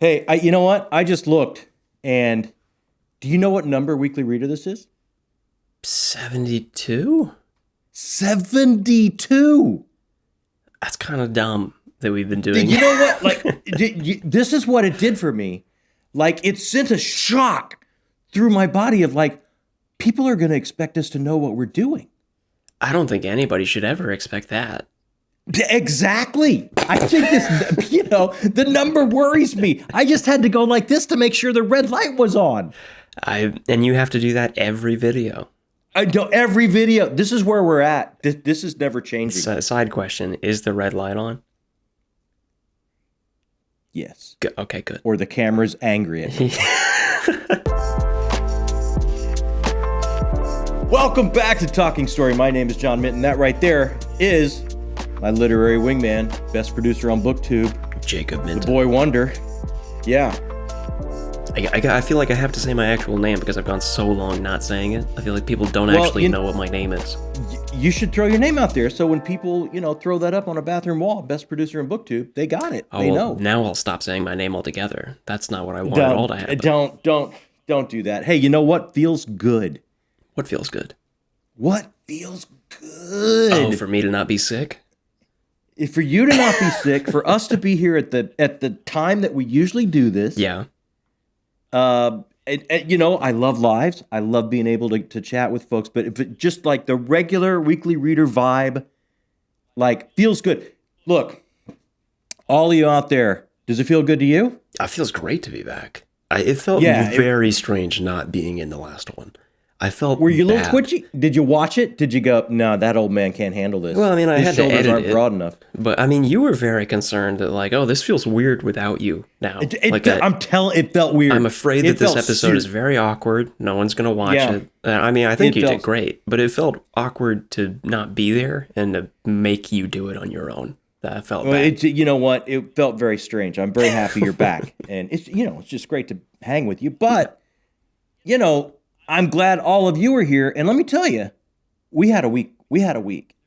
Hey, you know what? I just looked, and do you know what number weekly reader this is? 72? 72. That's kind of dumb that we've been doing. You know what? Like, this is what it did for me. Like, it sent a shock through my body of like, people are going to expect us to know what we're doing. I don't think anybody should ever expect that. Exactly. I think this, the number worries me. I just had to go like this to make sure the red light was on. And you have to do that every video. I do every video. This is where we're at. This is never changing. Side question: is the red light on? Yes. Okay, good. Or the camera's angry at me. Welcome back to Talking Story. My name is John Minton. That right there is my literary wingman, best producer on BookTube, Jakob Minton. the boy wonder. Yeah. I feel like I have to say my actual name because I've gone so long not saying it. I feel like people don't actually know what my name is. You should throw your name out there so when people, throw that up on a bathroom wall, best producer in BookTube, they got it. They know. Now I'll stop saying my name altogether. That's not what I want at all to happen. Don't do that. Hey, you know what feels good? What feels good? What feels good? Oh, for me to not be sick? For you to not be sick, for us to be here at the time that we usually do this. Yeah. And, I love lives. I love being able to chat with folks, but if it just like the regular weekly reader vibe, like feels good. Look, all of you out there, does it feel good to you? It feels great to be back. It felt very strange not being in the last one. I felt Were you a little twitchy? Did you watch it? Did you go, no, that old man can't handle this? Well, I mean, I had to edit aren't it. Broad enough. But I mean, you were very concerned that like, oh, this feels weird without you now. I'm telling, it felt weird. I'm afraid that this episode is very awkward. No one's going to watch it. I mean, I think you did great, but it felt awkward to not be there and to make you do it on your own. That felt bad. You know what? It felt very strange. I'm very happy you're back. And it's just great to hang with you. But, I'm glad all of you are here. And let me tell you, we had a week.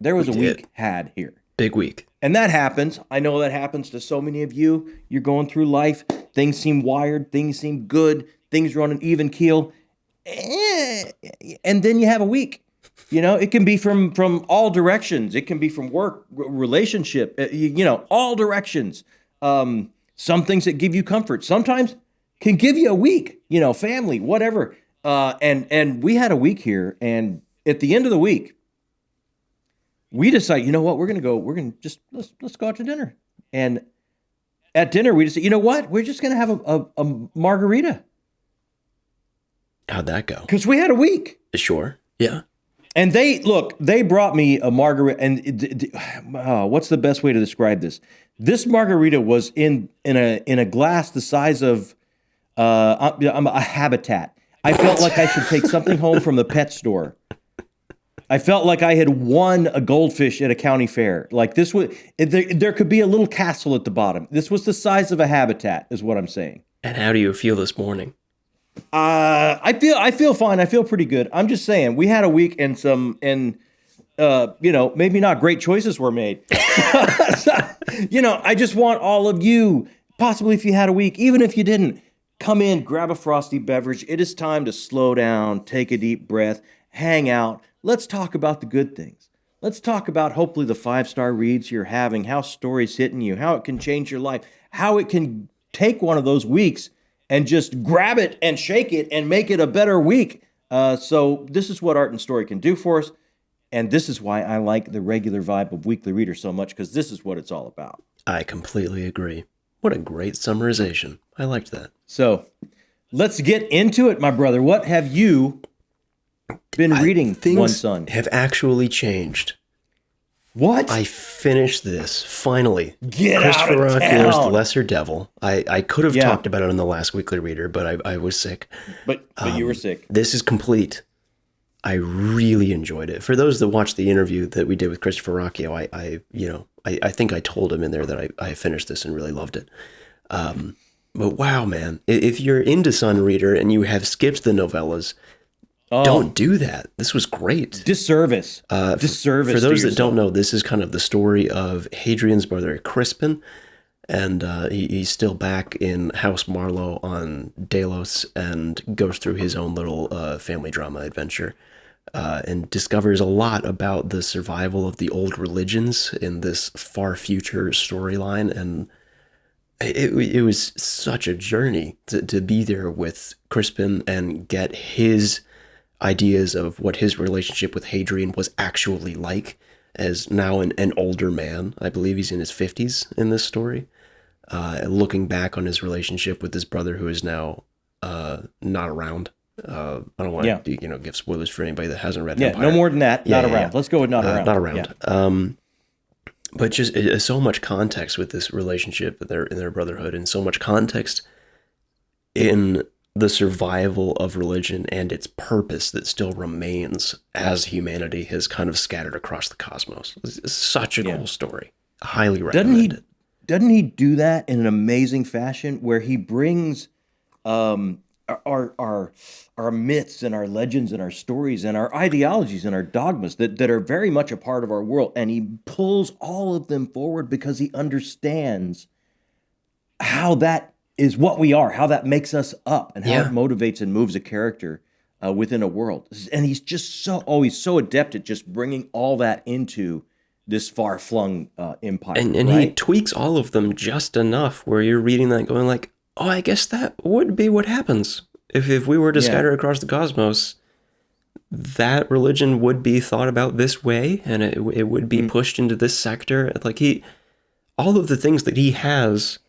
There was a week had here. Big week. And that happens. I know that happens to so many of you. You're going through life. Things seem wired. Things seem good. Things are on an even keel. And then you have a week. It can be from all directions. It can be from work, relationship, all directions. Some things that give you comfort sometimes can give you a week, family, whatever. And we had a week here, and at the end of the week, we decided, we're going to let's go out to dinner. And at dinner, we decided, we're just going to have a margarita. How'd that go? Because we had a week. Sure. Yeah. And they brought me a margarita, and what's the best way to describe this? This margarita was in a glass the size of a habitat. I felt like I should take something home from the pet store. I felt like I had won a goldfish at a county fair. Like this was, there could be a little castle at the bottom. This was the size of a habitat, is what I'm saying. And how do you feel this morning? I feel fine. I feel pretty good. I'm just saying we had a week and maybe not great choices were made. I just want all of you, possibly if you had a week, even if you didn't, come in, grab a frosty beverage. It is time to slow down, take a deep breath, hang out. Let's talk about the good things. Let's talk about hopefully the 5-star reads you're having, how stories hitting you, how it can change your life, how it can take one of those weeks and just grab it and shake it and make it a better week. So this is what Art and Story can do for us. And this is why I like the regular vibe of Weekly Reader so much, because this is what it's all about. I completely agree. What a great summarization. I liked that. So let's get into it, my brother. What have you been reading, one son? Have actually changed. What? I finished this, finally. Get Christopher out of Rocchio's town. The Lesser Devil. I could have talked about it in the last Weekly Reader, but I was sick. But you were sick. This is complete. I really enjoyed it. For those that watched the interview that we did with Christopher Rocchio, I think I told him in there that I finished this and really loved it. But wow, man, if you're into Sun Reader and you have skipped the novellas, don't do that. This was great. Disservice. For those that don't know, this is kind of the story of Hadrian's brother Crispin. And he's still back in House Marlowe on Delos and goes through his own little family drama adventure and discovers a lot about the survival of the old religions in this far future storyline. And it was such a journey to be there with Crispin and get his ideas of what his relationship with Hadrian was actually like as now an older man. I believe he's in his 50s in this story. Looking back on his relationship with his brother, who is now not around. I don't want to give spoilers for anybody that hasn't read Empire. No more than that. Not around. Let's go with not around. Not around. Yeah. But just so much context with this relationship in their brotherhood, and so much context in the survival of religion and its purpose that still remains as humanity has kind of scattered across the cosmos. It's such a cool story. Highly recommend it. Doesn't he do that in an amazing fashion where he brings our myths and our legends and our stories and our ideologies and our dogmas that are very much a part of our world, and he pulls all of them forward because he understands how that is what we are, how that makes us up, and how it motivates and moves a character within a world. And he's just he's so adept at just bringing all that into this far-flung empire. And he tweaks all of them just enough where you're reading that going like, oh, I guess that would be what happens. If we were to scatter across the cosmos, that religion would be thought about this way, and it would be pushed into this sector. Like all of the things that he has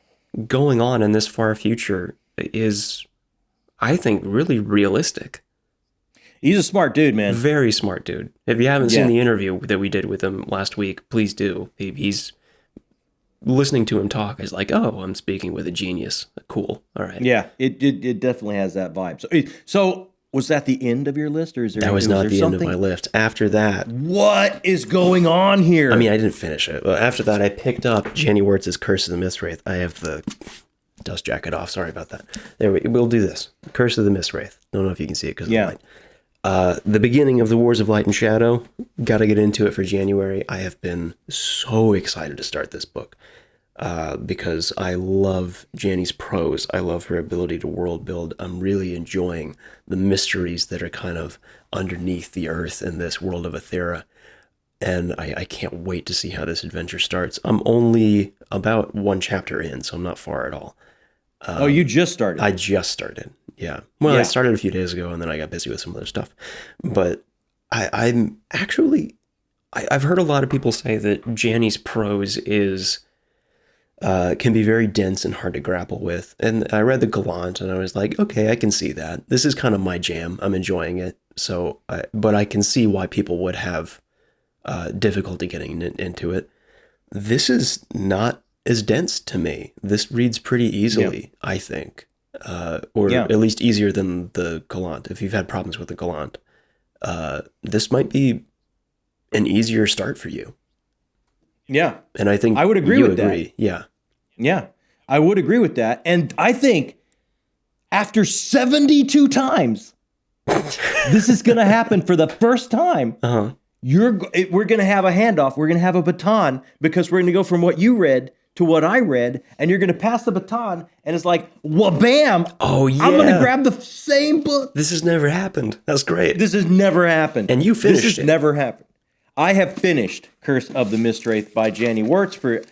going on in this far future is, I think, really realistic. He's a smart dude, man. Very smart dude. If you haven't seen the interview that we did with him last week, please do. He's listening to him talk is like, oh, I'm speaking with a genius. Cool. All right. Yeah, it definitely has that vibe. So was that the end of your list, or is there? That was not the end of my list. After that, what is going on here? I mean, I didn't finish it. But after that, I picked up Janny Wirtz's Curse of the Mistwraith. I have the dust jacket off. Sorry about that. We'll do this. Curse of the Mistwraith. Don't know if you can see it because of the light. The beginning of the Wars of Light and Shadow. Got to get into it for January. I have been so excited to start this book because I love Janny's prose. I love her ability to world build. I'm really enjoying the mysteries that are kind of underneath the earth in this world of Aethera. And I can't wait to see how this adventure starts. I'm only about one chapter in, so I'm not far at all. You just started? I just started. Yeah. Well, I started a few days ago, and then I got busy with some other stuff. But I'm actually, I've heard a lot of people say that Janny's prose can be very dense and hard to grapple with. And I read the Gallant, and I was like, okay, I can see that. This is kind of my jam. I'm enjoying it. So, but I can see why people would have difficulty getting into it. This is not as dense to me. This reads pretty easily, I think. Or at least easier than the Gallant. If you've had problems with the Gallant, this might be an easier start for you. Yeah. And I think I would agree with that. Yeah. Yeah. I would agree with that. And I think after 72 times, this is going to happen for the first time. Uh-huh. We're going to have a handoff. We're going to have a baton because we're going to go from what you read to what I read, and you're going to pass the baton, and it's like, wha-bam! Oh, yeah. I'm going to grab the same book. This has never happened. That's great. This has never happened. And you finished it. This has never happened. I have finished Curse of the Mistwraith by Janny Wirtz for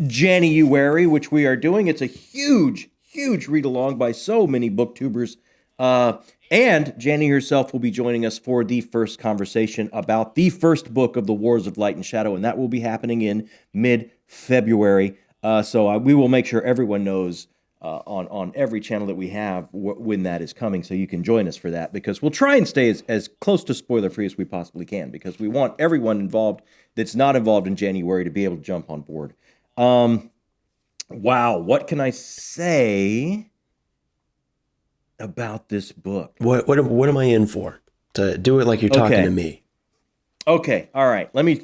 January, which we are doing. It's a huge, huge read-along by so many booktubers. And Janny herself will be joining us for the first conversation about the first book of the Wars of Light and Shadow, and that will be happening in mid-February. So we will make sure everyone knows on every channel that we have when that is coming, so you can join us for that, because we'll try and stay as close to spoiler-free as we possibly can, because we want everyone involved that's not involved in January to be able to jump on board. Wow, what can I say about this book? What am I in for? To do it like you're talking to me. Okay, all right. Let me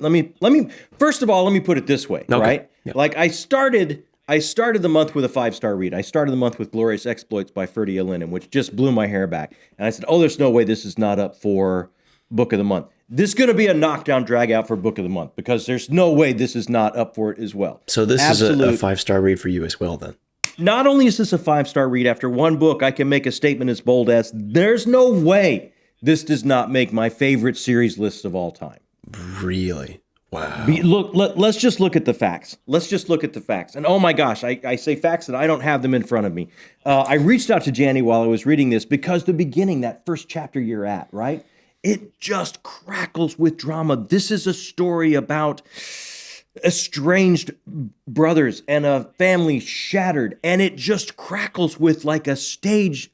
first of all, let me put it this way, right? Yeah. Like I started the month with a 5-star read. I started the month with Glorious Exploits by Ferdia Linden, which just blew my hair back. And I said, "Oh, there's no way this is not up for book of the month. This is going to be a knockdown drag out for book of the month because there's no way this is not up for it as well. So this is a 5-star read for you as well then. Not only is this a 5-star read, after one book, I can make a statement as bold as there's no way this does not make my favorite series list of all time. Really? Wow. Let's just look at the facts. Let's just look at the facts. And oh my gosh, I say facts and I don't have them in front of me. I reached out to Janny while I was reading this because the beginning, that first chapter you're at, right? It just crackles with drama. This is a story about estranged brothers and a family shattered, and it just crackles with like a stage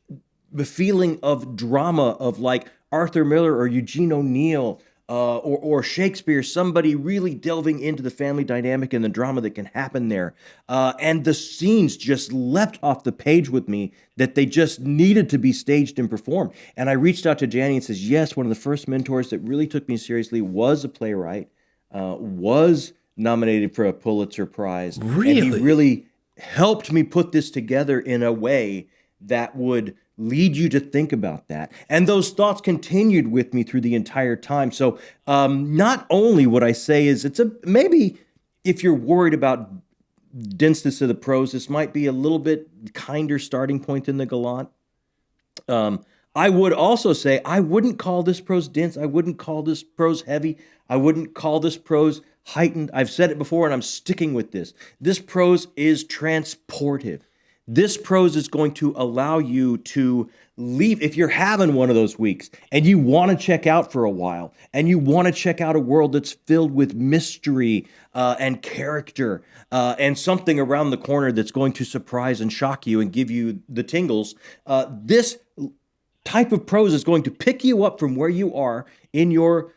feeling of drama of like Arthur Miller or Eugene O'Neill or Shakespeare, somebody really delving into the family dynamic and the drama that can happen there. And the scenes just leapt off the page with me that they just needed to be staged and performed. And I reached out to Janny and says, yes, one of the first mentors that really took me seriously was a playwright, was nominated for a Pulitzer Prize. Really? And he really helped me put this together in a way that would lead you to think about that. And those thoughts continued with me through the entire time. So not only what I say is maybe if you're worried about denseness of the prose, this might be a little bit kinder starting point than the Gallant. I would also say I wouldn't call this prose dense. I wouldn't call this prose heavy. I wouldn't call this prose heightened. I've said it before and I'm sticking with this. This prose is transportive. This prose is going to allow you to leave. If you're having one of those weeks and you want to check out for a while and you want to check out a world that's filled with mystery and character and something around the corner that's going to surprise and shock you and give you the tingles, this type of prose is going to pick you up from where you are in your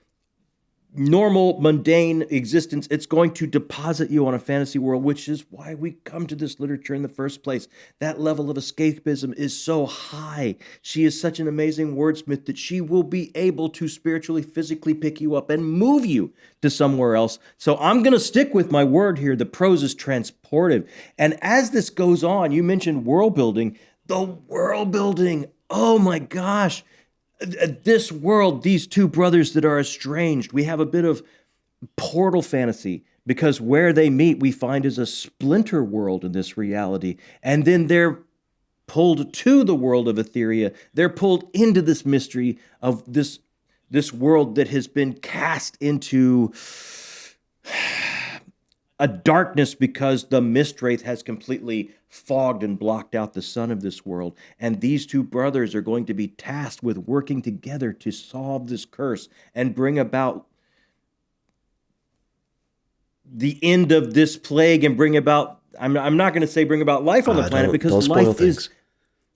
normal, mundane existence. It's going to deposit you on a fantasy world, which is why we come to this literature in the first place. That level of escapism is so high. She is such an amazing wordsmith that she will be able to spiritually, physically pick you up and move you to somewhere else. So I'm going to stick with my word here. The prose is transportive. And as this goes on, you mentioned world building. The world building, oh my gosh. This world, these two brothers that are estranged, we have a bit of portal fantasy because where they meet, we find is a splinter world in this reality. And then they're pulled to the world of Etheria. They're pulled into this mystery of this world that has been cast into a darkness because the Mistwraith has completely fogged and blocked out the sun of this world. And these two brothers are going to be tasked with working together to solve this curse and bring about the end of this plague and bring about, I'm not going to say bring about life on the planet because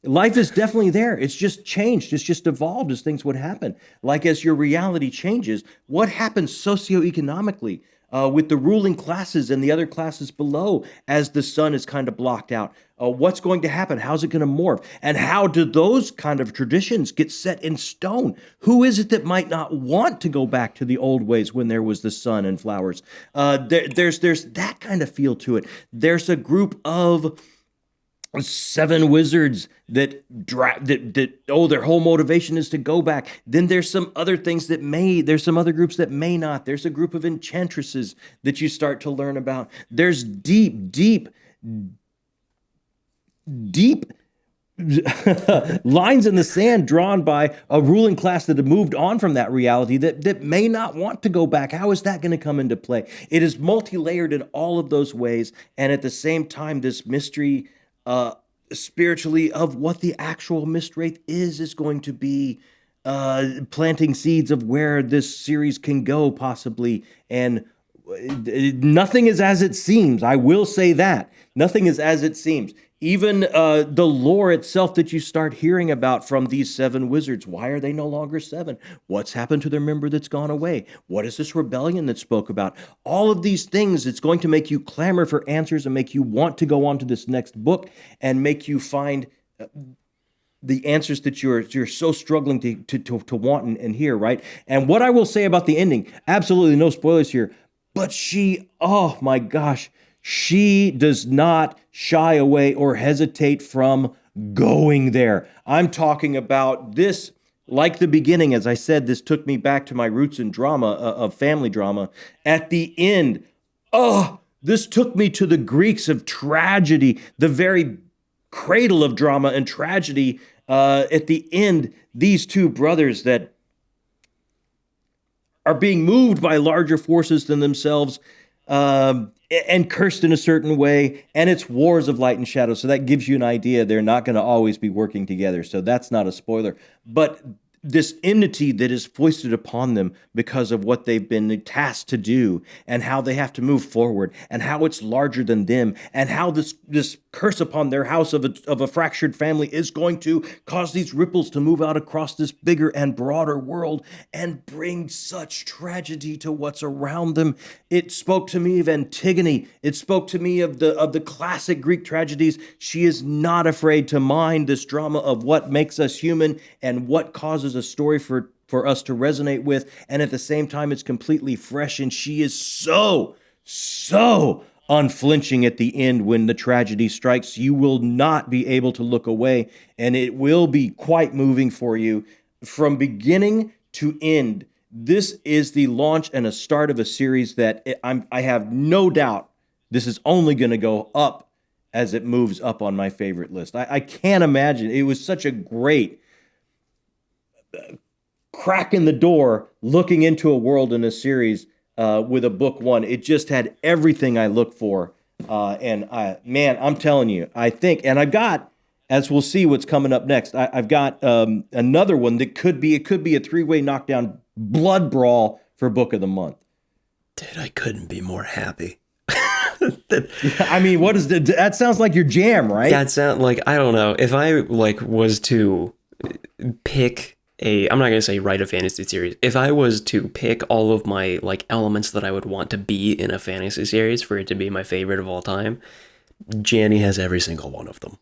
life is definitely there. It's just changed. It's just evolved as things would happen. Like as your reality changes, what happens socioeconomically with the ruling classes and the other classes below as the sun is kind of blocked out? What's going to happen? How's it going to morph? And how do those kind of traditions get set in stone? Who is it that might not want to go back to the old ways when there was the sun and flowers? There's that kind of feel to it. There's a group of 7 wizards that their whole motivation is to go back. Then there's some other things there's some other groups that may not. There's a group of enchantresses that you start to learn about. There's deep lines in the sand drawn by a ruling class that have moved on from that reality that may not want to go back. How is that going to come into play? It is multi-layered in all of those ways. And at the same time, this mystery spiritually of what the actual Mistwraith is going to be planting seeds of where this series can go possibly. And nothing is as it seems. I will say that. Nothing is as it seems. Even the lore itself that you start hearing about from these 7 wizards. Why are they no longer 7? What's happened to their member that's gone away? What is this rebellion that spoke about? All of these things, it's going to make you clamor for answers and make you want to go on to this next book and make you find the answers that you're so struggling to want and hear, right? And what I will say about the ending, absolutely no spoilers here, but oh my gosh, she does not shy away or hesitate from going there. I'm talking about this like the beginning, as I said, this took me back to my roots in drama, of family drama. At the end, oh, this took me to the Greeks of tragedy, the very cradle of drama and tragedy. At the end, these two brothers that are being moved by larger forces than themselves, and cursed in a certain way, and it's wars of light and shadow. So that gives you an idea they're not going to always be working together. So that's not a spoiler. But this enmity that is foisted upon them because of what they've been tasked to do, and how they have to move forward, and how it's larger than them, and how this curse upon their house of a fractured family is going to cause these ripples to move out across this bigger and broader world and bring such tragedy to what's around them. It spoke to me of Antigone. It spoke to me of the classic Greek tragedies. She is not afraid to mind this drama of what makes us human and what causes a story for us to resonate with. And at the same time, it's completely fresh. And she is so unflinching at the end when the tragedy strikes. You will not be able to look away, and it will be quite moving for you from beginning to end. This is the launch and a start of a series that I have no doubt this is only going to go up as it moves up on my favorite list. I can't imagine. It was such a great crack in the door looking into a world in a series with a book one. It just had everything I look for. Man, I'm telling you, I think, and I've got, as we'll see what's coming up next, I've got another one that could be a three-way knockdown blood brawl for book of the month. Dude, I couldn't be more happy. I mean, that sounds like your jam, right? That sounds like, I don't know, if I was to pick I'm not going to say write a fantasy series. If I was to pick all of my elements that I would want to be in a fantasy series for it to be my favorite of all time, Janny has every single one of them.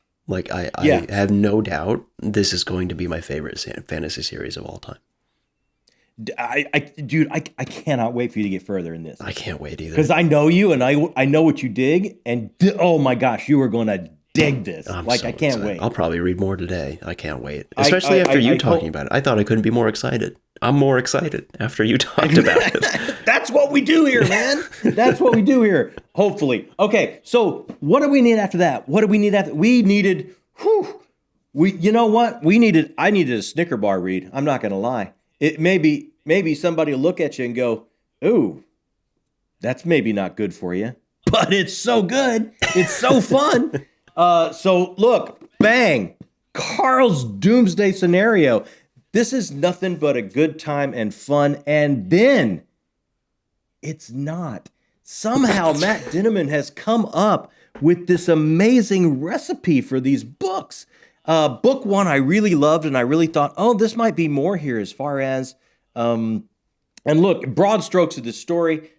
I have no doubt this is going to be my favorite fantasy series of all time. Dude, I cannot wait for you to get further in this. I can't wait either. Because I know you, and I know what you dig, and oh my gosh, you are going to dig this. I can't excited. Wait. I'll probably read more today. I can't wait. Especially after you talking about it. I thought I couldn't be more excited. I'm more excited after you talked about it. That's what we do here, man. That's what we do here. Hopefully. Okay, so what do we need after that? What do we need after? We needed, you know what? I needed a Snicker bar read. I'm not going to lie. It maybe somebody will look at you and go, ooh, that's maybe not good for you. But it's so good. It's so fun. So look, bang, Carl's Doomsday Scenario. This is nothing but a good time and fun. And then it's not. Somehow Matt Dinniman has come up with this amazing recipe for these books. Book one I really loved, and I really thought, oh, this might be more here as far as, and look, broad strokes of this story,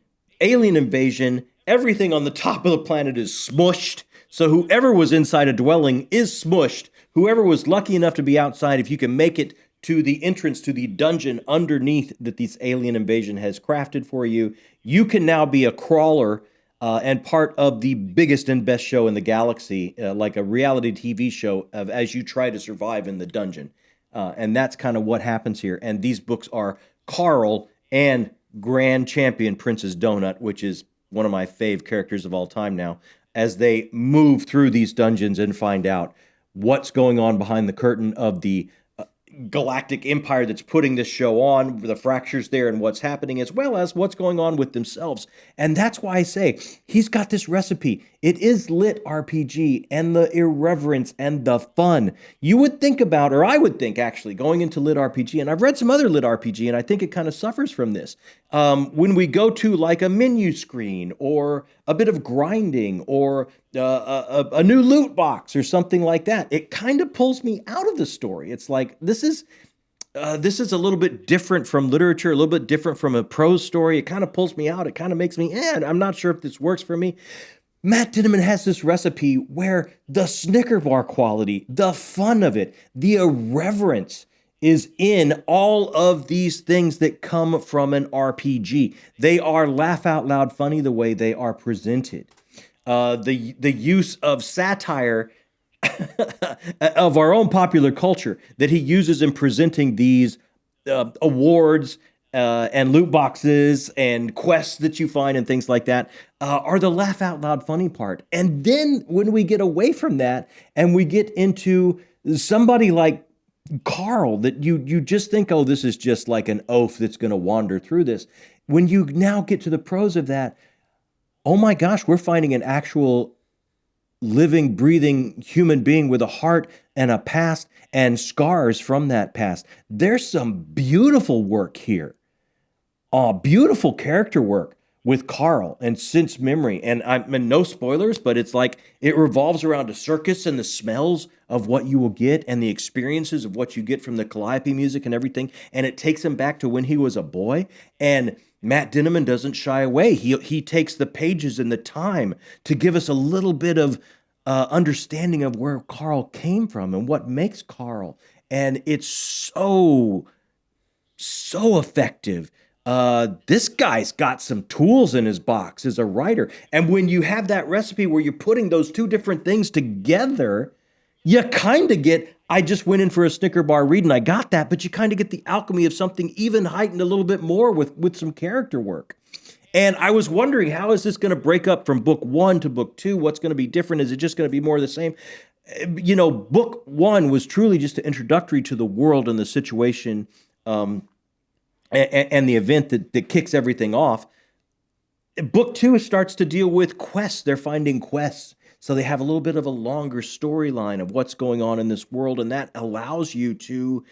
alien invasion, everything on the top of the planet is smushed. So whoever was inside a dwelling is smushed. Whoever was lucky enough to be outside, if you can make it to the entrance to the dungeon underneath that this alien invasion has crafted for you, you can now be a crawler and part of the biggest and best show in the galaxy, like a reality TV show as you try to survive in the dungeon. And that's kind of what happens here. And these books are Carl and Grand Champion Princess Donut, which is one of my fave characters of all time now, as they move through these dungeons and find out what's going on behind the curtain of the galactic empire that's putting this show on, the fractures there and what's happening, as well as what's going on with themselves. And that's why I say he's got this recipe. It is lit RPG, and the irreverence and the fun. You would think about, or I would think actually, going into lit RPG, and I've read some other lit RPG, and I think it kind of suffers from this. When we go to like a menu screen or a bit of grinding or a new loot box or something like that, it kind of pulls me out of the story. It's like, this is a little bit different from literature, a little bit different from a prose story. It kind of pulls me out. It kind of makes me, I'm not sure if this works for me. Matt Dinniman has this recipe where the Snicker bar quality, the fun of it, the irreverence is in all of these things that come from an RPG. They are laugh out loud funny the way they are presented. The use of satire of our own popular culture that he uses in presenting these awards and loot boxes and quests that you find and things like that are the laugh out loud funny part. And then when we get away from that and we get into somebody like Carl, that you just think, oh, this is just like an oaf that's going to wander through this. When you now get to the pros of that, oh my gosh, we're finding an actual living, breathing human being with a heart and a past and scars from that past. There's some beautiful work here. Beautiful character work with Carl and Since Memory. And I mean, no spoilers, but it's like it revolves around a circus and the smells of what you will get and the experiences of what you get from the calliope music and everything. And it takes him back to when he was a boy. And Matt Dinneman doesn't shy away. He takes the pages and the time to give us a little bit of understanding of where Carl came from and what makes Carl. And it's so effective. This guy's got some tools in his box as a writer. And when you have that recipe where you're putting those two different things together, you kind of get, I just went in for a Snicker bar read and I got that, but you kind of get the alchemy of something even heightened a little bit more with some character work. And I was wondering, how is this going to break up from book 1 to book 2? What's going to be different? Is it just going to be more of the same? You know, book 1 was truly just an introductory to the world and the situation and the event that kicks everything off. Book 2 starts to deal with quests. They're finding quests. So they have a little bit of a longer storyline of what's going on in this world, and that allows you to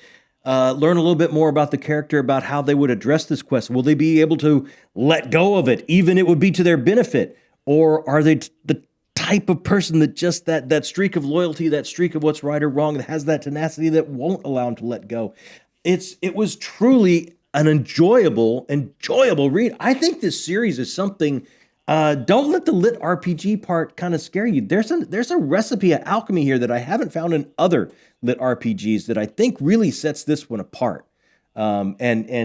learn a little bit more about the character, about how they would address this quest. Will they be able to let go of it, even it would be to their benefit? Or are they the type of person that just that streak of loyalty, that streak of what's right or wrong, that has that tenacity that won't allow them to let go? It was truly an enjoyable read. I think this series is something. Don't let the lit RPG part kind of scare you. There's a recipe of alchemy here that I haven't found in other lit RPGs that I think really sets this one apart. And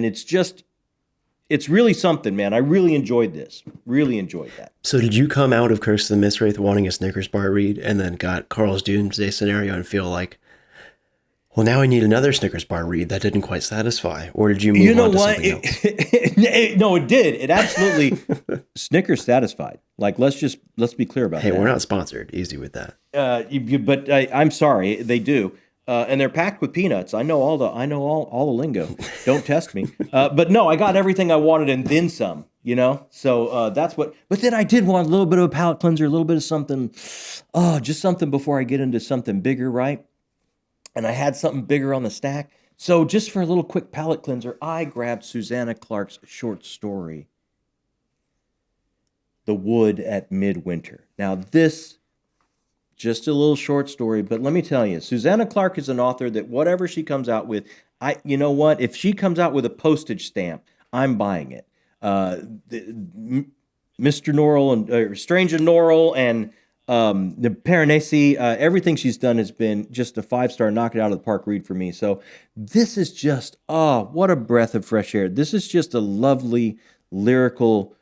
it's really something, man. I really enjoyed this. Really enjoyed that. So did you come out of Curse of the Mistwraith wanting a Snickers bar read and then got Carl's Doomsday scenario and feel like, well, now I need another Snickers bar read that didn't quite satisfy? Or did you move on to something else? No, it did. It absolutely Snickers satisfied. Like, let's be clear about that. Hey, we're not sponsored. Easy with that. But I'm sorry, they do. And they're packed with peanuts. I know all the lingo. Don't test me. But no, I got everything I wanted and then some, you know? So that's what, but then I did want a little bit of a palate cleanser, a little bit of something, just something before I get into something bigger, right? And I had something bigger on the stack. So just for a little quick palate cleanser, I grabbed Susanna Clarke's short story, The Wood at Midwinter. Now this, just a little short story, but let me tell you, Susanna Clarke is an author that whatever she comes out with, you know what? If she comes out with a postage stamp, I'm buying it. Mr. Norrell and Strange and Norrell and the Piranesi, everything she's done has been just a 5-star, knock it out of the park read for me. So this is just, what a breath of fresh air. This is just a lovely lyrical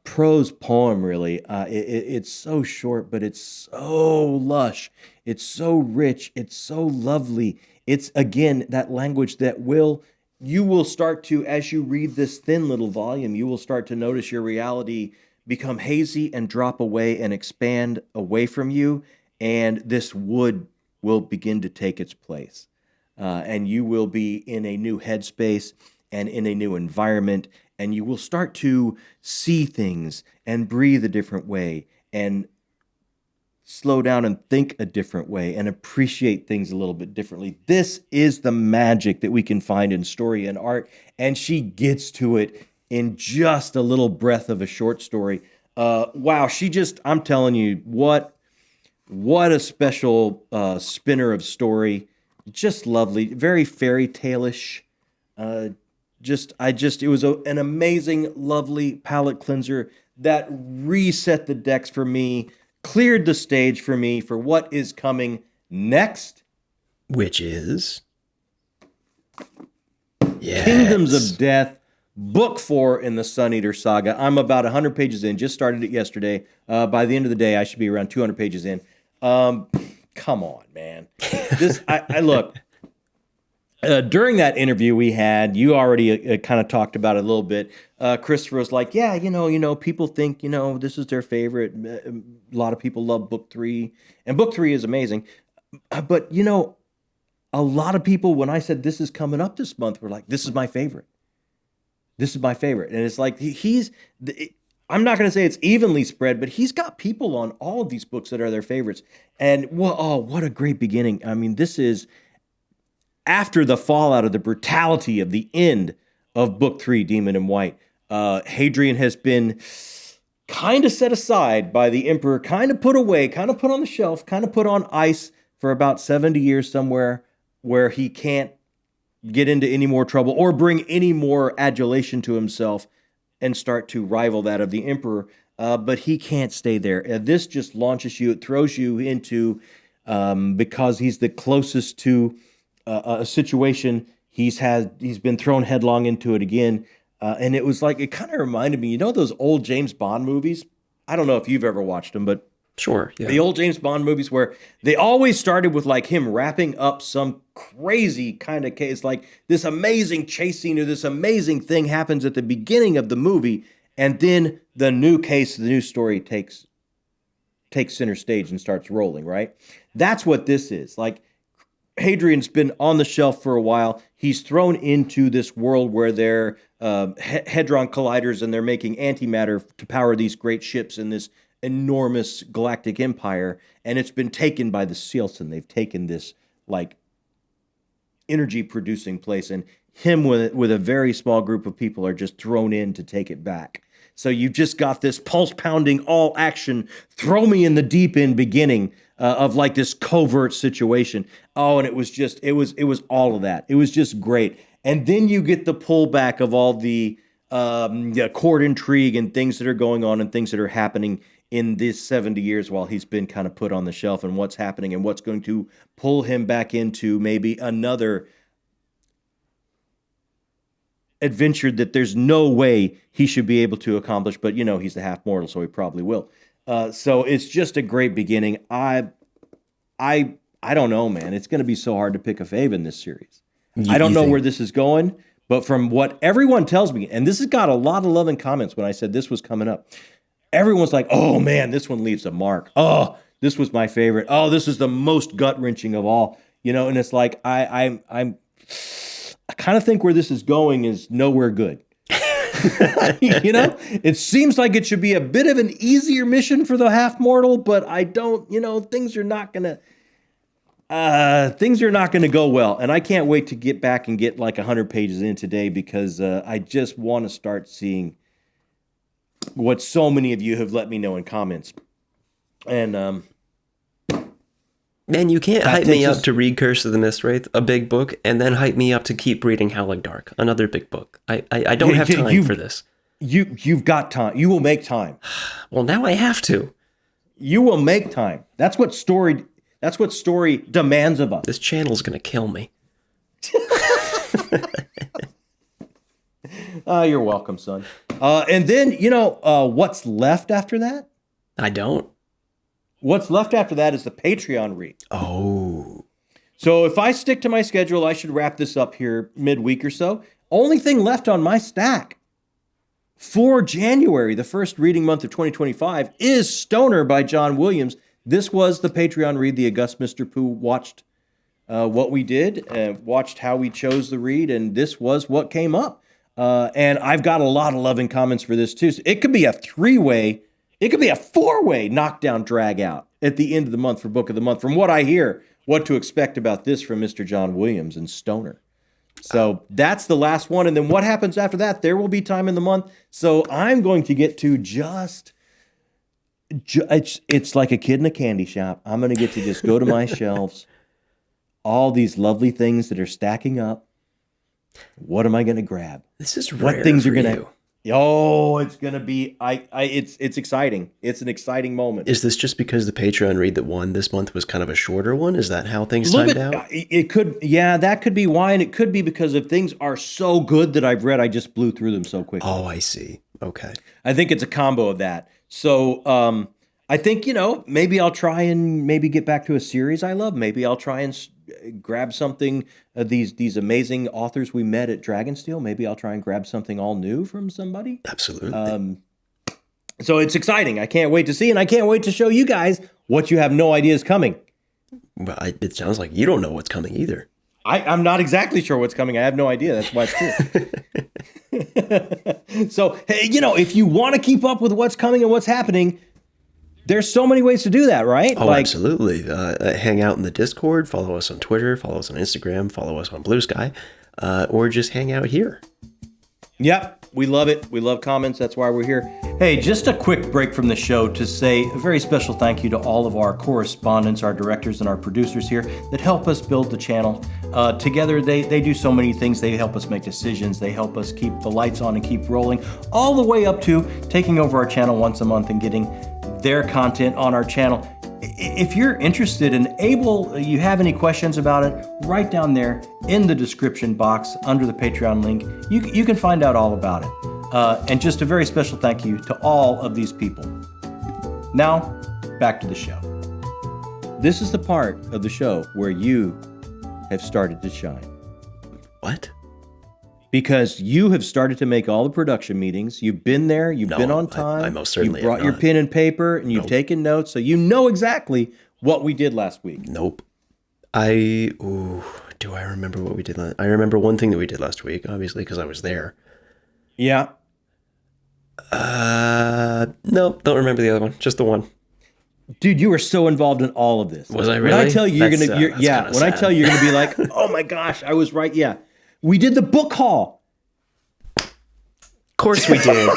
prose poem, really. It's so short, but it's so lush. It's so rich. It's so lovely. It's, again, that language that you will start to, as you read this thin little volume, you will start to notice your reality become hazy and drop away and expand away from you, and this wood will begin to take its place. And you will be in a new headspace and in a new environment, and you will start to see things and breathe a different way and slow down and think a different way and appreciate things a little bit differently. This is the magic that we can find in story and art, and she gets to it in just a little breath of a short story. Wow, I'm telling you, what a special spinner of story. Just lovely, very fairy tale-ish. It was an amazing, lovely palate cleanser that reset the decks for me, cleared the stage for me for what is coming next. Which is? Yes. Kingdoms of Death. Book 4 in the Sun Eater saga. I'm about 100 pages in. Just started it yesterday. By the end of the day, I should be around 200 pages in. come on, man. I look. During that interview we had, you already kind of talked about it a little bit. Christopher was like, "Yeah, people think, this is their favorite. A lot of people love book 3, and book 3 is amazing. But a lot of people, when I said this is coming up this month, were like, this is my favorite. This is my favorite." And it's like I'm not going to say it's evenly spread, but he's got people on all of these books that are their favorites. And what a great beginning! I mean, this is after the fallout of the brutality of the end of book 3, Demon in White. Hadrian has been kind of set aside by the emperor, kind of put away, kind of put on the shelf, kind of put on ice for about 70 years somewhere where he can't get into any more trouble or bring any more adulation to himself and start to rival that of the emperor. But he can't stay there. This just launches you, it throws you into, because he's the closest to a situation, he's been thrown headlong into it again. And it was like, it kind of reminded me, those old James Bond movies? I don't know if you've ever watched them, but sure, yeah. The old James Bond movies where they always started with like him wrapping up some crazy kind of case, like this amazing chase scene or this amazing thing happens at the beginning of the movie, and then the new case, the new story takes center stage and starts rolling, right? That's what this is. Like, Hadrian's been on the shelf for a while. He's thrown into this world where they're hadron colliders and they're making antimatter to power these great ships in this enormous galactic empire. And it's been taken by the Sealson. They've taken this like energy producing place, and him with a very small group of people are just thrown in to take it back. So you've just got this pulse pounding, all action, throw me in the deep end beginning of like this covert situation. Oh, and it was all of that. It was just great. And then you get the pullback of all the court intrigue and things that are going on and things that are happening in this 70 years while he's been kind of put on the shelf, and what's happening and what's going to pull him back into maybe another adventure that there's no way he should be able to accomplish, but he's the half mortal, so he probably will. So it's just a great beginning. I don't know, man. It's going to be so hard to pick a fave in this series. I don't know where this is going, but from what everyone tells me, and this has got a lot of love and comments when I said this was coming up, everyone's like, "Oh man, this one leaves a mark. Oh, this was my favorite. Oh, this is the most gut-wrenching of all." And it's like I kind of think where this is going is nowhere good. It seems like it should be a bit of an easier mission for the half mortal, but I don't, things are not gonna go well. And I can't wait to get back and get like 100 pages in today, because I just want to start seeing what so many of you have let me know in comments. And man, you can't hype me up to read Curse of the Mistwraith, a big book, and then hype me up to keep reading Howling Dark, another big book. I don't have time for this. You've got time. You will make time. Well, now I have to. You will make time. That's what story demands of us. This channel's gonna kill me. You're welcome, son. And then, what's left after that? I don't. What's left after that is the Patreon read. Oh. So if I stick to my schedule, I should wrap this up here midweek or so. Only thing left on my stack for January, the first reading month of 2025, is Stoner by John Williams. This was the Patreon read. The August Mr. Pooh watched what we did, watched how we chose the read, and this was what came up. And I've got a lot of loving comments for this too. So it could be a 3-way, it could be a 4-way knockdown drag out at the end of the month for Book of the Month. From what I hear, what to expect about this from Mr. John Williams and Stoner. So that's the last one. And then what happens after that? There will be time in the month. So I'm going to get to it's like a kid in a candy shop. I'm going to get to just go to my shelves, all these lovely things that are stacking up. What am I going to grab? This is rare. What things for are going you. to? Oh, it's going to be. It's exciting. It's an exciting moment. Is this just because the Patreon read that won this month was kind of a shorter one? Is that how things timed out? It could. Yeah, that could be why, and it could be because if things are so good that I've read, I just blew through them so quickly. Oh, I see. Okay. I think it's a combo of that. So I think, maybe I'll try and maybe get back to a series I love. Maybe I'll try and grab something, these amazing authors we met at Dragonsteel. Maybe I'll try and grab something all new from somebody. Absolutely. So it's exciting. I can't wait to see, and I can't wait to show you guys what you have no idea is coming. Well, it sounds like you don't know what's coming either. I'm not exactly sure what's coming. I have no idea. That's why it's cool. So, hey, if you want to keep up with what's coming and what's happening, there's so many ways to do that, right? Oh, absolutely. Hang out in the Discord, follow us on Twitter, follow us on Instagram, follow us on Blue Sky, or just hang out here. Yep, we love it. We love comments. That's why we're here. Hey, just a quick break from the show to say a very special thank you to all of our correspondents, our directors, and our producers here that help us build the channel. Together, they do so many things. They help us make decisions. They help us keep the lights on and keep rolling, all the way up to taking over our channel once a month and getting their content on our channel. If you're interested and able, you have any questions about it, right down there in the description box under the Patreon link, you can find out all about it. And just a very special thank you to all of these people. Now, back to the show. This is the part of the show where you have started to shine. What? Because you have started to make all the production meetings. You've been there. You've been on time. I most certainly You brought your pen and paper, and you've taken notes, so you know exactly what we did last week. Nope. Do I remember what we did? I remember one thing that we did last week, obviously, because I was there. Yeah. No, don't remember the other one. Just the one. Dude, you were so involved in all of this. Was I really? When I tell you When I tell you you're gonna be like, oh my gosh, I was right. Yeah. We did the book haul. Of course we did.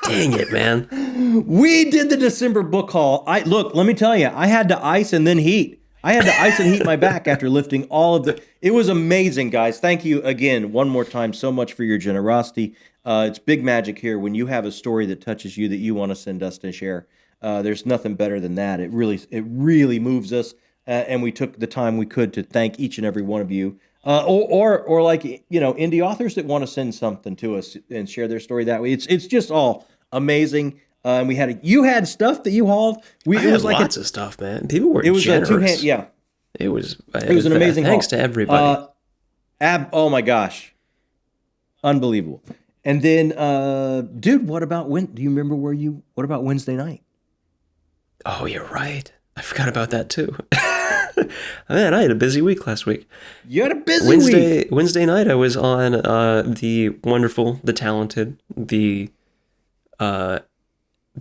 Dang it, man. We did the December book haul. Look, let me tell you, I had to ice and then heat. I had to ice and heat my back after lifting all of it was amazing, guys. Thank you again, one more time, so much for your generosity. It's big magic here when you have a story that touches you that you want to send us to share. There's nothing better than that. It really moves us, and we took the time we could to thank each and every one of you. Or like, indie authors that want to send something to us and share their story that way. It's just all amazing. And you had stuff that you hauled. It was like lots of stuff, man. People were generous. It was a two-hand, yeah. It was an amazing thanks haul. To everybody. Oh my gosh. Unbelievable. And then, dude, what about do you remember what about Wednesday night? Oh, you're right. I forgot about that too. Man, I had a busy week last week. You had a busy week. Wednesday night, I was on the wonderful, the talented, the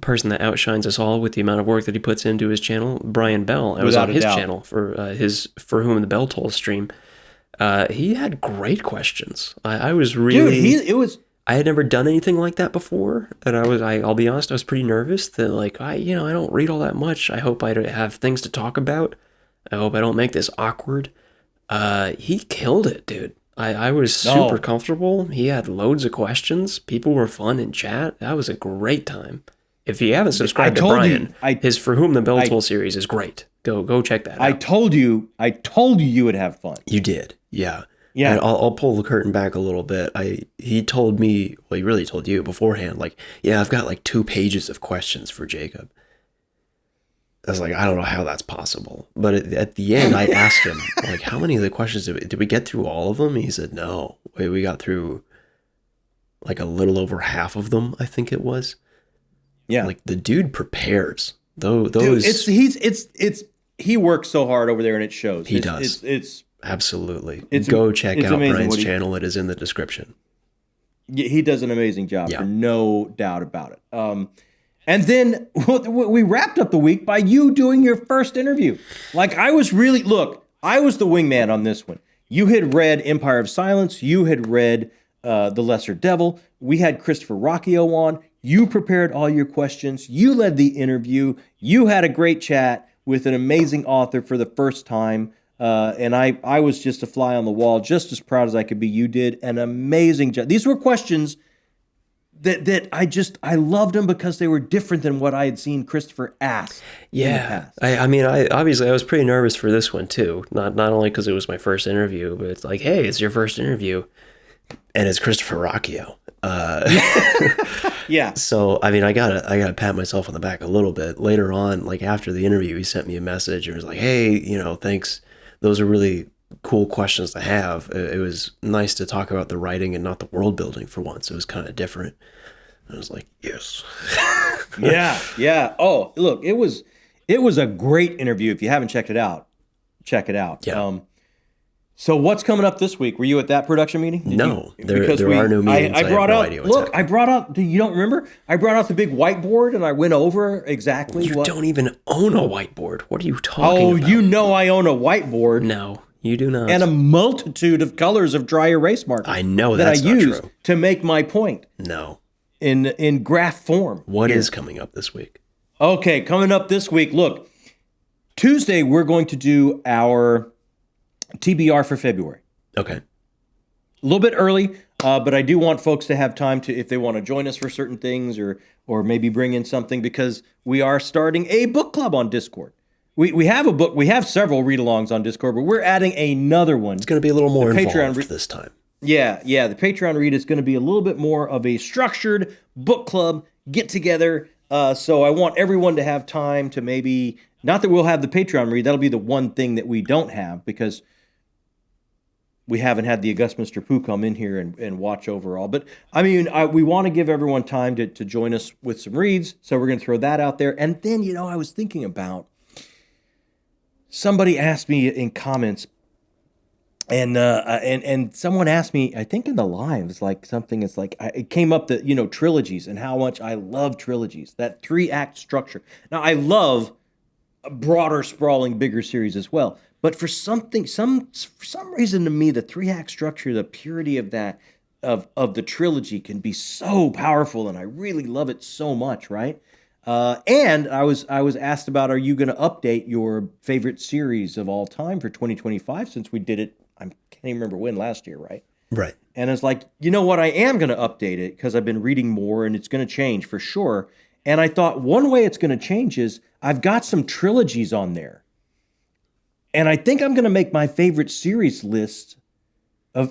person that outshines us all with the amount of work that he puts into his channel, Brian Bell. I was on his channel for his For Whom the Bell Tolls stream. He had great questions. I was really... Dude, I had never done anything like that before, and I'll be honest, I was pretty nervous that I don't read all that much. I hope I have things to talk about. I hope I don't make this awkward. He killed it, dude. I was super comfortable. He had loads of questions. People were fun in chat. That was a great time. If you haven't subscribed to Brian, his For Whom the Bell Tolls series is great. Go check that out. I told you you would have fun. You did, yeah. Yeah. And I'll pull the curtain back a little bit. He told me, well, he really told you beforehand, I've got 2 pages of questions for Jacob. I was like, I don't know how that's possible. But at the end, I asked him, how many of the questions did we get through all of them? He said, no. We got through a little over half of them, I think it was. Yeah. The dude prepares. Those dude, he works so hard over there and it shows. He does. It's absolutely. Go check out Brian's channel. It is in the description. He does an amazing job, for no doubt about it. And then we wrapped up the week by you doing your first interview. I was the wingman on this one. You had read Empire of Silence. You had read The Lesser Devil. We had Christopher Rocchio on. You prepared all your questions. You led the interview. You had a great chat with an amazing author for the first time. And I was just a fly on the wall, just as proud as I could be. You did an amazing job. These were questions that I loved them because they were different than what I had seen Christopher ask. Yeah. I was pretty nervous for this one too. Not only because it was my first interview, but it's hey, it's your first interview. And it's Christopher Rocchio. Yeah. So, I mean, I gotta pat myself on the back a little bit. Later on, like after the interview, he sent me a message and was like, "Hey, thanks. Those are really cool questions to have. It was nice to talk about the writing and not the world building for once. It was kind of different." I was like, "Yes." Yeah. Yeah. Oh, look, it was a great interview. If you haven't checked it out, check it out. Yeah. So what's coming up this week? Were you at that production meeting? No, there are no meetings. I brought have no out. idea what's Look, I brought out. You don't remember? I brought out the big whiteboard and I went over exactly You what. don't even own a whiteboard. What are you talking about? Oh, you know I own a whiteboard. No, you do not. And a multitude of colors of dry erase markers. I know that that's I not use true. to make my point No. in graph form. What is coming up this week? Okay, coming up this week. Look, Tuesday we're going to do our TBR for February. Okay. A little bit early, but I do want folks to have time to, if they want to join us for certain things or maybe bring in something, because we are starting a book club on Discord. We have a book, we have several read-alongs on Discord, but we're adding another one. It's going to be a little more Patreon involved this time. Yeah, the Patreon read is going to be a little bit more of a structured book club get-together. So I want everyone to have time to maybe, not that we'll have the Patreon read, that'll be the one thing that we don't have, because we haven't had the August Mr. Pooh come in here and watch overall. But, I mean, we want to give everyone time to join us with some reads, so we're going to throw that out there. And then, I was thinking about, somebody asked me in comments, and someone asked me, I think in the live, it came up that, trilogies and how much I love trilogies, that 3-act structure. Now, I love a broader, sprawling, bigger series as well. But for some reason to me, the 3-act structure, the purity of that, of the trilogy can be so powerful, and I really love it so much, right? And I was asked about, are you going to update your favorite series of all time for 2025, since we did it, I can't even remember when, last year, right? Right. And it's like, you know what, I am going to update it because I've been reading more and it's going to change for sure. And I thought one way it's going to change is I've got some trilogies on there. And I think I'm going to make my favorite series list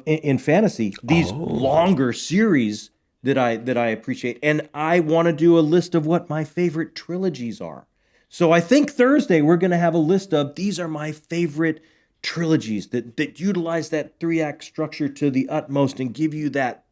in fantasy, these longer series that I appreciate. And I want to do a list of what my favorite trilogies are. So I think Thursday we're going to have a list of, these are my favorite trilogies that utilize that 3-act structure to the utmost and give you that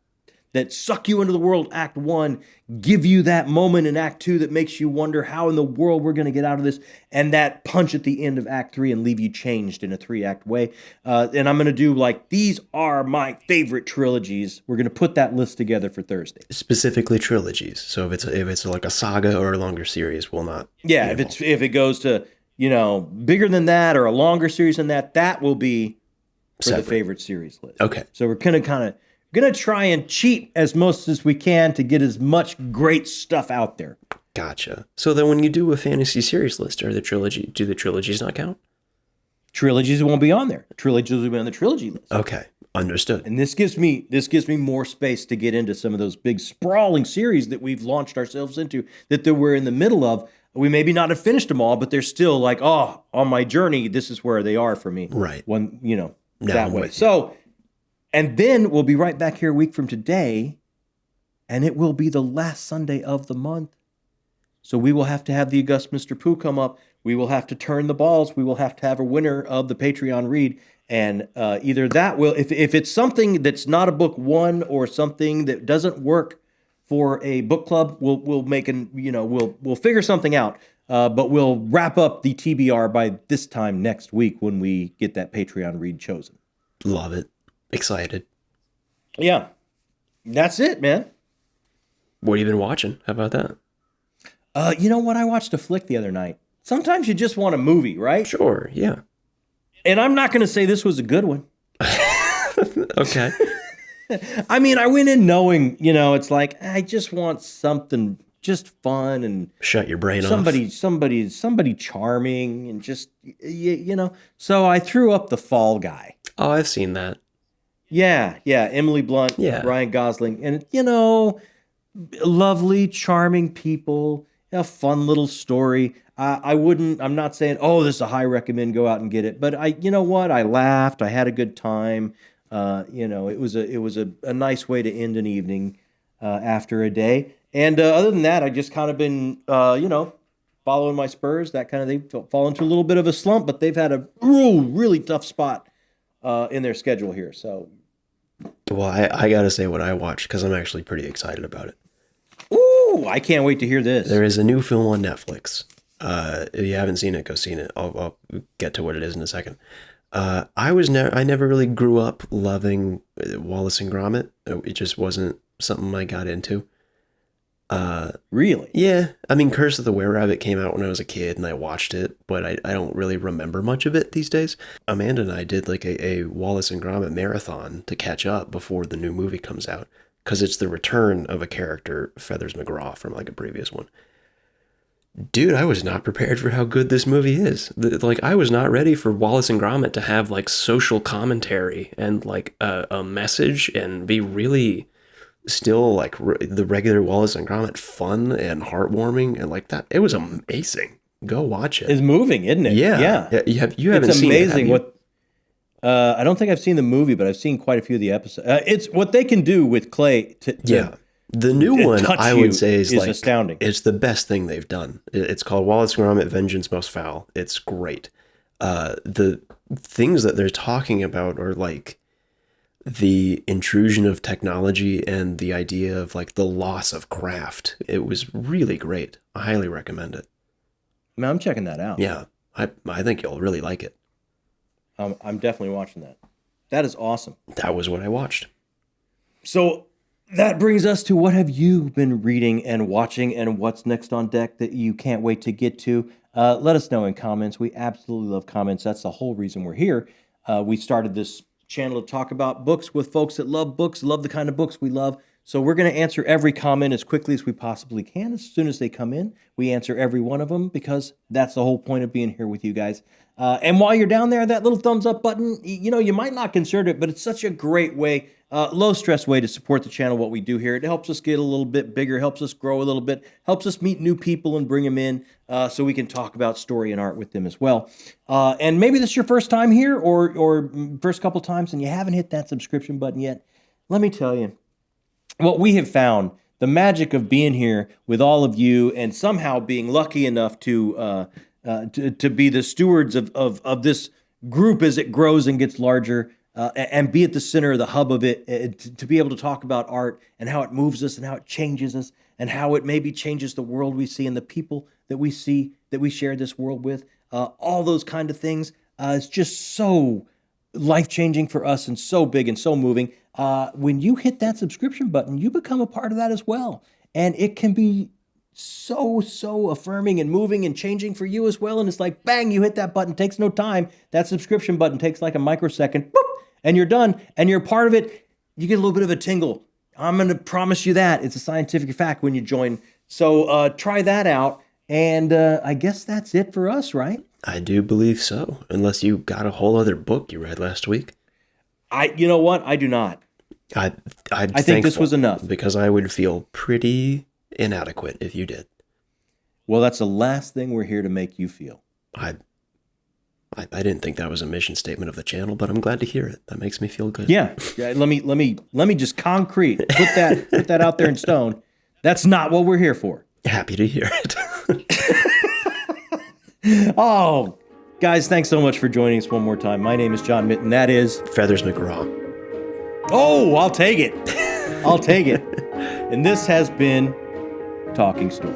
suck you into the world, Act 1, give you that moment in Act 2 that makes you wonder how in the world we're going to get out of this, and that punch at the end of Act 3 and leave you changed in a 3-act way. And I'm going to do these are my favorite trilogies. We're going to put that list together for Thursday. Specifically Trilogies. So if it's like a saga or a longer series, we'll not. Yeah, if it goes to, bigger than that or a longer series than that, that will be for the favorite series list. Okay. So we're going to try and cheat as most as we can to get as much great stuff out there. Gotcha. So then when you do a fantasy series list, do the trilogies not count? Trilogies won't be on there. Trilogies will be on the trilogy list. Okay. Understood. And this gives me more space to get into some of those big sprawling series that we've launched ourselves into, that we're in the middle of. We maybe not have finished them all, but they're still on my journey, this is where they are for me. Right. That way. So, and then we'll be right back here a week from today, and it will be the last Sunday of the month. So we will have to have the August Mr. Pooh come up. We will have to turn the balls. We will have to have a winner of the Patreon read. And either that will, if it's something that's not a book one or something that doesn't work for a book club, we'll figure something out. But we'll wrap up the TBR by this time next week when we get that Patreon read chosen. Love it. Excited. Yeah. That's it, man. What have you been watching? How about that? You know what? I watched a flick the other night. Sometimes you just want a movie, right? Sure, yeah. And I'm not going to say this was a good one. Okay. I mean, I went in knowing, it's like, I just want something just fun and shut your brain somebody, off. Somebody charming and just, So I threw up The Fall Guy. Oh, I've seen that. Yeah. Emily Blunt, Ryan Gosling. And, lovely, charming people, a fun little story. I'm not saying, this is a high recommend, go out and get it. But you know what? I laughed. I had a good time. It was a nice way to end an evening after a day. And other than that, I just kind of been, following my Spurs. That kind of they've fallen into a little bit of a slump, but they've had a really tough spot in their schedule here. So, Well, I got to say what I watched because I'm actually pretty excited about it. ooh, I can't wait to hear this. There is a new film on Netflix. If you haven't seen it, go see it. I'll get to what it is in a second. I never really grew up loving Wallace and Gromit. It just wasn't something I got into. Really? Yeah, I mean, Curse of the Were-Rabbit came out when I was a kid, and I watched it, but I don't really remember much of it these days. Amanda and I did like a Wallace and Gromit marathon to catch up before the new movie comes out, because it's the return of a character, Feathers McGraw, from like a previous one. Dude, I was not prepared for how good this movie is. Like, I was not ready for Wallace and Gromit to have like social commentary and like a message and be really still like the regular Wallace and Gromit fun and heartwarming and like that. It was amazing. Go watch it. It's moving, isn't it? Yeah. You haven't it's seen it, amazing have you? what I don't think I've seen the movie, but I've seen quite a few of the episodes. It's what they can do with clay to The new one, touch I you would say, is like astounding. It's the best thing they've done. It's called Wallace and Gromit: Vengeance Most Foul. It's great. The things that they're talking about are like the intrusion of technology and the idea of like the loss of craft. It was really great. I highly recommend it. Man, I'm checking that out. Yeah, I think you'll really like it. I'm definitely watching that. That is awesome. That was what I watched. So that brings us to what have you been reading and watching, and what's next on deck that you can't wait to get to. Let us know in comments. We absolutely love comments. That's the whole reason we're here. We started this channel to talk about books with folks that love books, love the kind of books we love. So we're going to answer every comment as quickly as we possibly can. As soon as they come in, we answer every one of them, because that's the whole point of being here with you guys. And while you're down there, that little thumbs up button, you might not consider it, but it's such a great way, low stress way to support the channel, what we do here. It helps us get a little bit bigger, helps us grow a little bit, helps us meet new people and bring them in so we can talk about story and art with them as well. And maybe this is your first time here or first couple times and you haven't hit that subscription button yet. Let me tell you, what we have found, the magic of being here with all of you and somehow being lucky enough to be the stewards of this group as it grows and gets larger, and be at the center of the hub of it, to be able to talk about art and how it moves us and how it changes us and how it maybe changes the world we see and the people that we see that we share this world with. All those kind of things. It's just so life-changing for us and so big and so moving. When you hit that subscription button, you become a part of that as well. And it can be so affirming and moving and changing for you as well. And it's like, bang, you hit that button, takes no time. That subscription button takes like a microsecond, boop, and you're done. And you're part of it. You get a little bit of a tingle. I'm going to promise you that. It's a scientific fact when you join. So try that out. And I guess that's it for us, right? I do believe so, unless you got a whole other book you read last week. You know what? I do not. I'm I think this was enough. Because I would feel pretty inadequate if you did. Well, that's the last thing we're here to make you feel. I didn't think that was a mission statement of the channel, but I'm glad to hear it. That makes me feel good. Yeah. Let me just concrete put that out there in stone. That's not what we're here for. Happy to hear it. Oh, guys, thanks so much for joining us one more time. My name is John Mitten. That is Feathers McGraw. Oh, I'll take it. I'll take it. And this has been Talking Story.